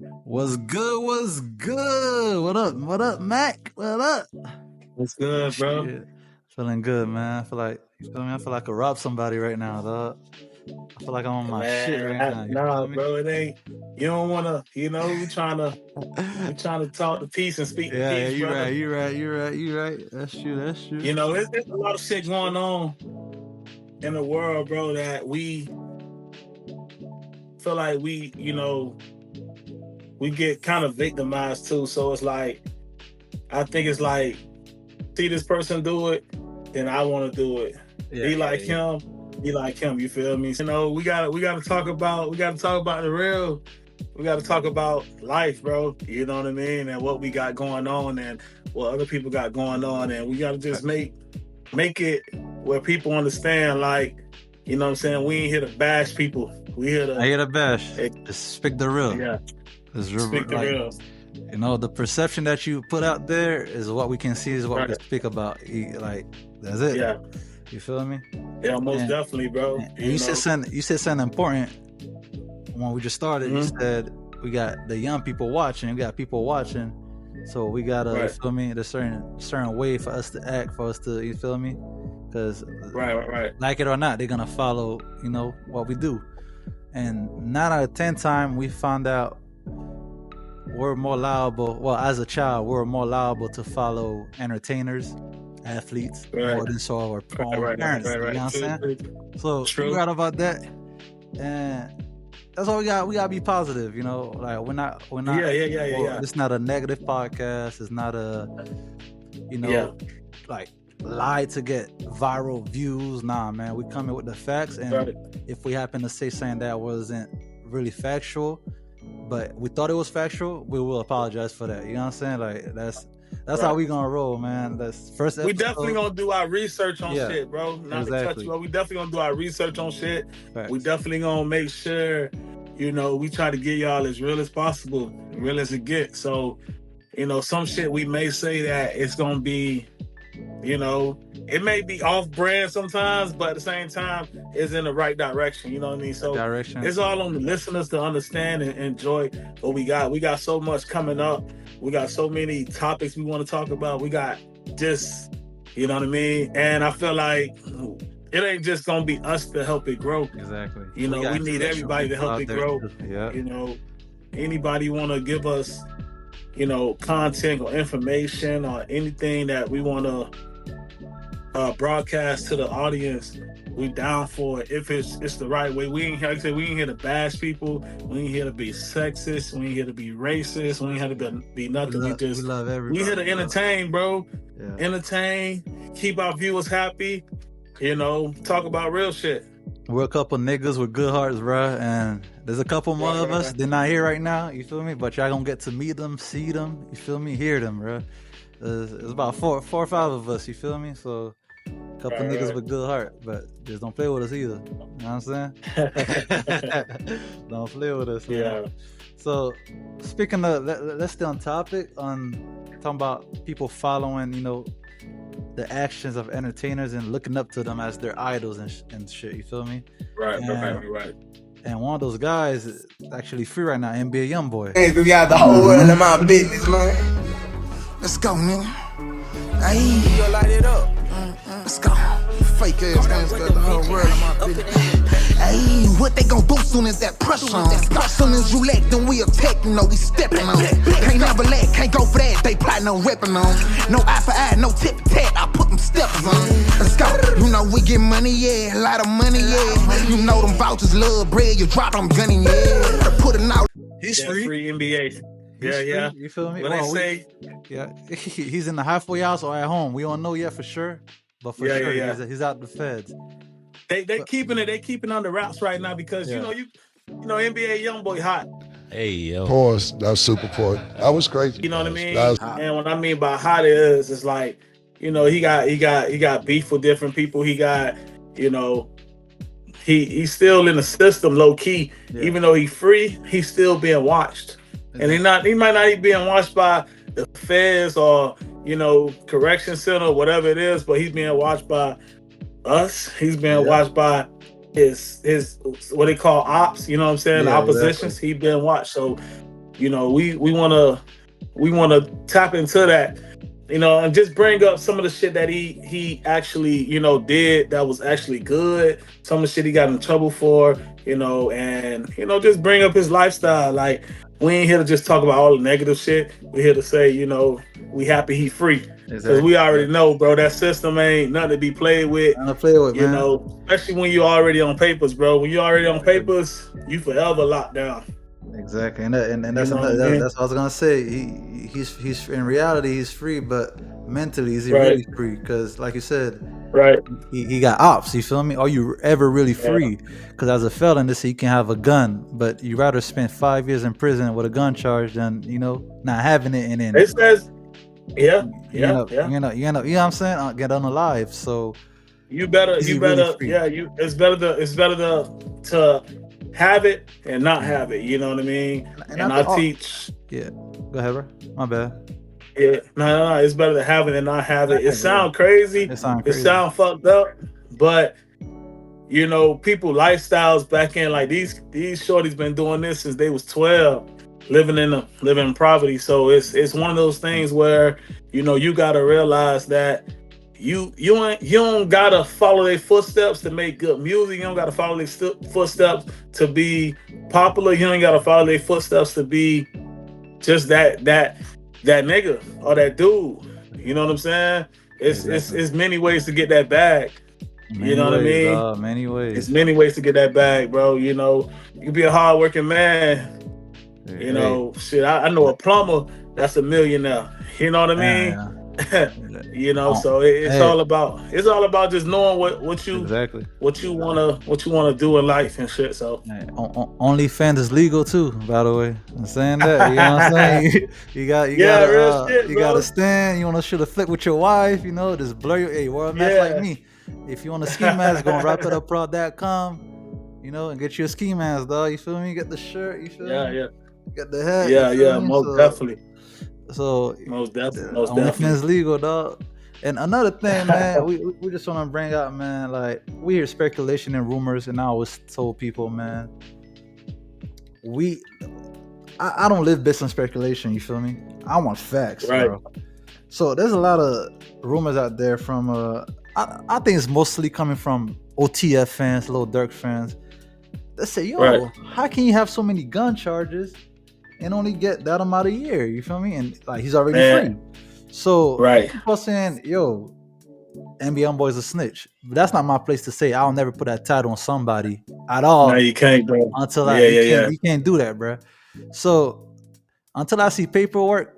What's good? What's good? What up? What up, Mac? What up? What's good, bro? Shit. Feeling good, man. I feel like you feel me? I feel like I could rob somebody right now, dog. I feel like I'm on my shit right now. You Nah, feel me? bro, it ain't. You don't wanna. We trying to talk the peace and speak the Yeah, peace, you right, brother. you right, you right, you right. That's true, that's true. There's a lot of shit going on in the world, bro, that we feel like we get kind of victimized too. So it's like, I think it's like, see this person do it, then I want to do it. Yeah, Be like yeah. him, be like him. You feel me? We gotta talk about the real. We gotta talk about life, bro. You know what I mean? And what we got going on and what other people got going on. And we gotta just make it where people understand, like, you know what I'm saying? We ain't here to bash people. We here I to, hear the bash. eh, Just speak the real. yeah, It's speak the like, real. the perception that you put out there is what we can see, is what we Right. can speak about. Like, that's it. Yeah. You feel me? Yeah, most And, definitely, bro. and you said something important when we just started. You Mhm. said we got the young people watching. We got people watching, so we gotta. You Right. feel me? There's certain way for us to act, for us to. You feel me? Because Right. like it or not, they're gonna follow. What we do, and 9 out of 10 times we found out we're more liable. Well, as a child, we're more liable to follow entertainers, athletes, more than so our own parents. You know what I'm saying? So True. you right about that, and that's all we got. We gotta be positive. Like we're not. Yeah. It's not a negative podcast. It's not a. Yeah. Like lie to get viral views. Nah, man. We come in with the facts, and Right. if we happen to say something that wasn't really factual, but we thought it was factual, we will apologize for that. You know what I'm saying? Like that's how we gonna roll, man. That's first episode. We definitely gonna do our research on Yeah, shit, bro. Not to cut exactly. you, but we definitely gonna do our research on shit. Facts. We definitely gonna make sure, we try to get y'all as real as possible, real as it gets. So, some shit we may say that it's gonna be, it may be off brand sometimes, but at the same time, it's in the right direction. You know what I mean? So Direction. it's all on the listeners to understand and enjoy what we got. We got so much coming up. We got so many topics we want to talk about. We got just, you know what I mean? And I feel like it ain't just gonna be us to help it grow. Exactly. We need everybody to help it grow. Yeah. Anybody want to give us, content or information or anything that we want to broadcast to the audience, we down for it if it's the right way. We ain't here to bash people. We ain't here to be sexist. We ain't here to be racist. We ain't here to be nothing. We love everybody. We here to entertain, bro. Yeah. Entertain, keep our viewers happy. Talk about real shit. We're a couple niggas with good hearts, bruh, and there's a couple more of us. They're not here right now, you feel me? But y'all gonna get to meet them, see them, you feel me? Hear them, bruh. It's about four or five of us, you feel me? So a couple niggas with good heart, but just don't play with us either. You know what I'm saying? Don't play with us, man. Yeah. So speaking of, let's stay on topic on talking about people following, the actions of entertainers and looking up to them as their idols and shit. You feel me? Right. And one of those guys is actually free right now, NBA YoungBoy. Hey, we got the whole world in my business, man. Let's go, nigga. Hey, you light it up. Let's go. Fake ass things got the whole world in my business. Hey, what they gon' do soon as that pressure on? Soon as you let them, we attack, we stepping on. Can't never let, can't go for that, they plotting on ripping on. No eye for eye, no tip for tat, I put them steppers on. Let's go, we get money, yeah, a lot of money, yeah. Them vouchers love bread, you drop them gunning, yeah. Put it out. He's free. Free NBA. Yeah. You feel me? What they say? Yeah, he's in the halfway house or at home. We don't know yet for sure, but for sure, he's out the feds. They keeping it. They keeping on the wraps right now because NBA YoungBoy hot. Hey yo. Pause. That was super important. That was crazy. You know what I mean? That was- And what I mean by hot is, it's like, he got beef with different people. He got, he's still in the system low key. Yeah. Even though he's free, he's still being watched. And he might not even being watched by the feds or, correction center or whatever it is, but he's being watched by us. He's being watched by his what they call ops, you know what I'm saying? The oppositions. Exactly. He's being watched. So we wanna tap into that, and just bring up some of the shit that he actually, did that was actually good. Some of the shit he got in trouble for, and just bring up his lifestyle. Like, we ain't here to just talk about all the negative shit. We're here to say, we happy he free. Because we already know, bro, that system ain't nothing to be played with. Nothing to play with, man. Especially when you're already on papers, bro. When you're already on papers, you forever locked down. Exactly, and that's what I was gonna say. He's in reality he's free, but mentally is he really free? Because like you said, he got ops. You feel me? Are you ever really free? Because as a felon, they say you can have a gun, but you rather spend 5 years in prison with a gun charge than not having it and then it says, you know what I'm saying? Get unalive. So it's better to have it and not have it. You know what I mean? And I teach. Yeah, go ahead, bro. My bad. Yeah, no. It's better to have it than not have it. It sound crazy. It sound fucked up, but people lifestyles back in, like these shorties been doing this since they was 12, living in poverty. So it's one of those things where you gotta realize that you don't gotta follow their footsteps to make good music. You don't gotta follow their footsteps to be popular. You don't gotta follow their footsteps to be just that nigga or that dude. You know what I'm saying? It's many ways to get that bag. Many ways. It's many ways to get that bag, bro. You can be a hardworking man. Shit. I know a plumber that's a millionaire. You know what I mean? Yeah. So it's all about just knowing what you wanna do in life and shit. So OnlyFans is legal too, by the way. I'm saying that. You know what I'm saying? you gotta stand. You wanna shoot a flick with your wife. Just blur your world match like me. If you want a ski mask, go on wrapitupprod.com. And get you a ski mask, dog. You feel me? Get the shirt. You feel me? Yeah. Get the hat. Yeah. Most definitely. So most definitely. OnlyFans legal, dog. And another thing, man, we just want to bring out, man, like we hear speculation and rumors, and I always told people, man, I don't live based on speculation. You feel me? I want facts, bro. So there's a lot of rumors out there from I think it's mostly coming from OTF fans, Lil Durk fans. They say, how can you have so many gun charges and only get that amount a year? You feel me? And like he's already free. So people are saying, NBA YoungBoy is a snitch. But that's not my place to say. I'll never put that title on somebody at all. No, you can't, bro. You can't do that, bro. So until I see paperwork,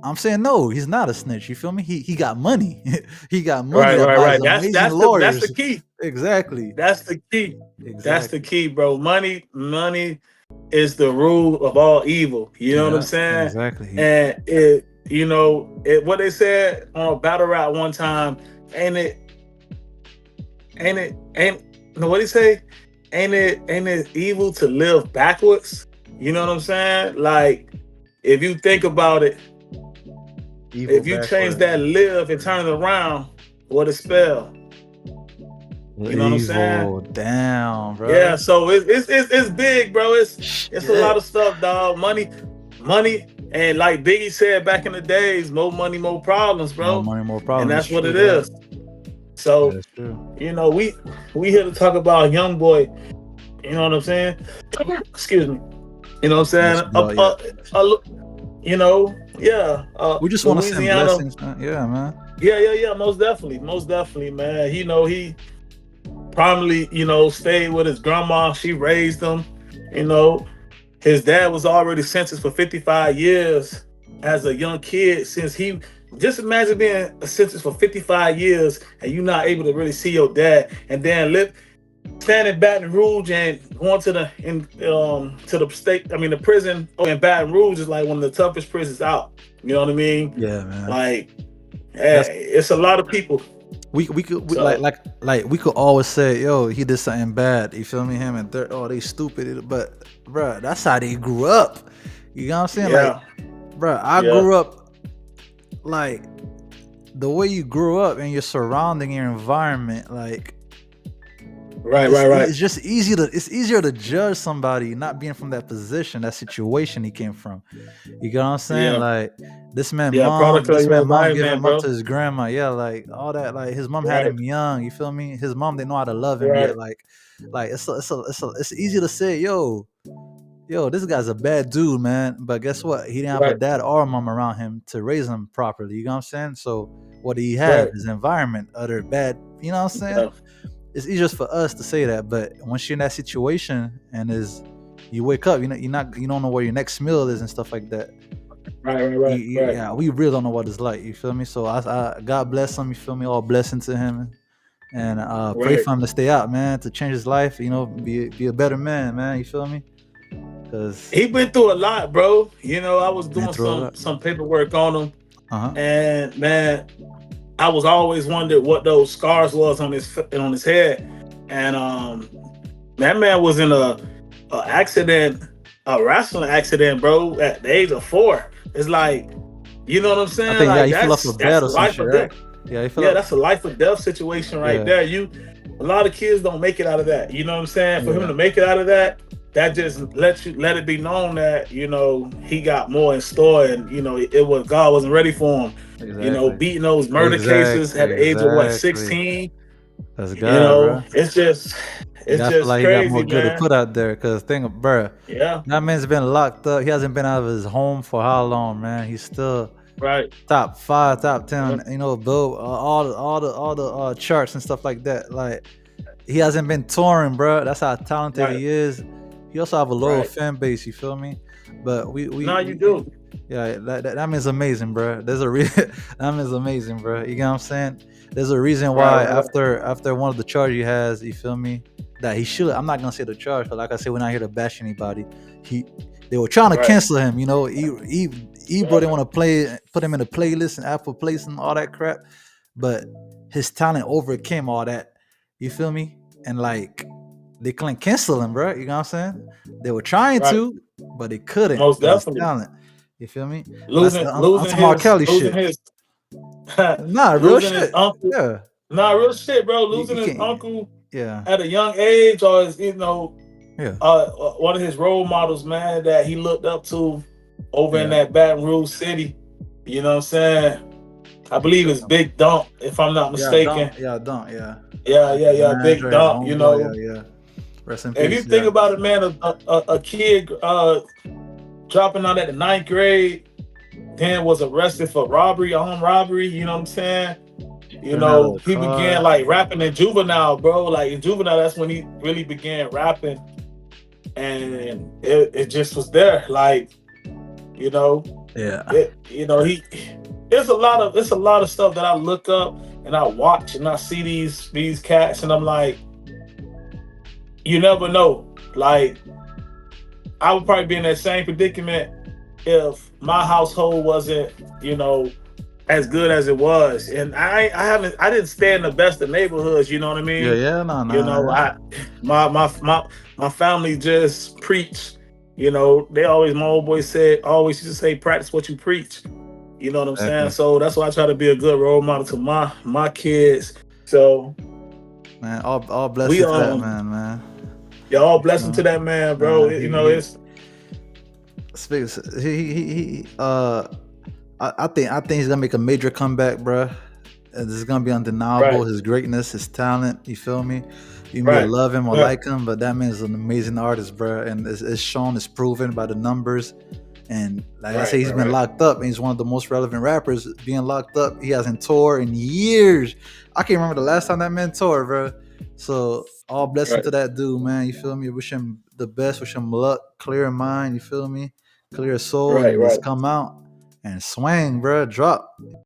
I'm saying no, he's not a snitch. You feel me? He got money. He got money. Right. That's the key. Exactly. That's the key. That's the key, bro. Money is the rule of all evil. You know what I'm saying? Exactly. And what they said on a battle rap one time, what he say? Ain't it evil to live backwards? You know what I'm saying? Like, if you think about it, evil if you backwards. Change that live and turn it around, what a spell. You know what I'm saying? Damn, bro. Yeah, so it's big, bro. It's a lot of stuff, dog. Money, and like Biggie said back in the days, more money, more problems, bro. More money, more problems. And that's what it is. So, we here to talk about YoungBoy. You know what I'm saying? Excuse me. You know what I'm saying? We just want to send blessings, man. Yeah, man. Yeah. Most definitely, man. He probably, stayed with his grandma. She raised him. His dad was already sentenced for 55 years as a young kid. Just imagine being sentenced for 55 years and you're not able to really see your dad, and then standing in Baton Rouge and going to the prison in Baton Rouge is like one of the toughest prisons out. You know what I mean? Yeah, man. Like, it's a lot of people. We could we could always say, he did something bad. You feel me? Him and they stupid. But bro, that's how they grew up. You know what I'm saying? Yeah. Like, bro, I grew up like the way you grew up and your surrounding, your environment, like Right, right, right. It's just it's easier to judge somebody not being from that position, that situation he came from. You get what I'm saying? Yeah, Like yeah. Product of this your man mom gave environment, him up bro. to his grandma. Yeah, like all that. Like his mom had Right, him young. You feel me? His mom didn't know how to love him right, yet. Like it's easy to say, yo, this guy's a bad dude, man. But guess what? He didn't have a right, dad or a mom around him to raise him properly. You know what I'm saying? So what did he have? right. His environment, other bad. You know what I'm saying? Yeah, It's easier for us to say that, but once you're in that situation and you wake up, you don't know where your next meal is and stuff like that. right, right, right, right. Yeah, we really don't know what it's like. You feel me? So God bless him. You feel me? All blessing to him, and pray Right. for him to stay out, man, to change his life. Be a better man, man. You feel me? Because He been through a lot, bro. I was been doing through a lot. some paperwork on him, Uh huh. and man, I was always wondered what those scars was on his head, and that man was in a accident, a wrestling accident, bro, at the age of 4. It's like, you know what I'm I saying? think Like he fell off a that's bed or some life shit, or death. right? Yeah, he fell Yeah, off. that's a life or death situation right Yeah, there. A lot of kids don't make it out of that. You know what I'm saying? For him yeah, to make it out of that, that just let it be known that he got more in store, and it was God wasn't ready for him. exactly, Beating those murder cases exactly, at the age of what, exactly. 16. That's God, bro. It's Yeah, I feel just like he got crazy, more good to man. put out there. Cause bro, Yeah, that man's been locked up. He hasn't been out of his home for how long, man? He's still right. top 5, top Yeah, 10. Bill, all the charts and stuff like that. Like he hasn't been touring, bro. That's how talented right, he is. He also have a loyal right. fan base. You feel me? But Now you do. yeah, that means amazing, bro. There's a reason. That means amazing, bro. You get what I'm saying? There's a reason Right, why right, right, after one of the charges he has, you feel me? That he should. I'm not gonna say the charge, but like I said, we're not here to bash anybody. He They were trying to right, cancel him. Ebro right, didn't want to put him in a playlist and Apple Place and all that crap, but his talent overcame all that. You feel me? And like they couldn't cancel him, bro. You know what I'm saying? They were trying right. to, but they couldn't Most because his definitely. talent. You feel me? That's Losing on losing some R. his Kelly losing shit. his Nah, real losing his shit. uncle. Yeah, Nah, real shit, bro. Losing you his can't. uncle Yeah, at a young age, or his, yeah. one of his role models, man, that he looked up to over in Yeah, that Baton Rouge city. You know what I'm saying? I believe it's Big Dump, if I'm not mistaken. don't. Yeah, Yeah, like yeah, his yeah, Big manager, his Dump. homeboy. Yeah. Rest in If you peace. think Yeah, about it, man, a kid dropping out at the 9th grade, then was arrested for robbery, armed robbery. You know what I'm saying? getting out of the He began car. like rapping in Juvenile, bro. Like in Juvenile, that's when he really began rapping, and it just was there. Like, you know, Yeah, it. He. It's a lot of stuff that I look up and I watch and I see these cats and I'm like, you never know. Like, I would probably be in that same predicament if my household wasn't, as good as it was. And I didn't stay in the best of neighborhoods, you know what I yeah, mean? yeah. No, You no. know, Yeah. I my family just preach. They always my old boy said always used to say practice what you preach. You know what I'm saying? Exactly, So that's why I try to be a good role model to my kids. So man. All we blessing to that man. y'all all You blessing to know, that man, bro. man. He It's speaks. He I think he's gonna make a major comeback, bro. This is gonna be undeniable. right, His greatness, his talent. You feel me? You may right, love him or right, like him, but that man is an amazing artist, bro. And it's shown, it's proven by the numbers. And like I say, right, he's right, been right. locked up, and he's one of the most relevant rappers being locked up. He hasn't toured in years. I can't remember the last time that man toured, bro. So all blessing Right. to that dude, man. You feel me? Wish him the best. Wish him luck, clear mind. You feel me? Clear soul, Right, and right. just come out and swing, bro. Drop.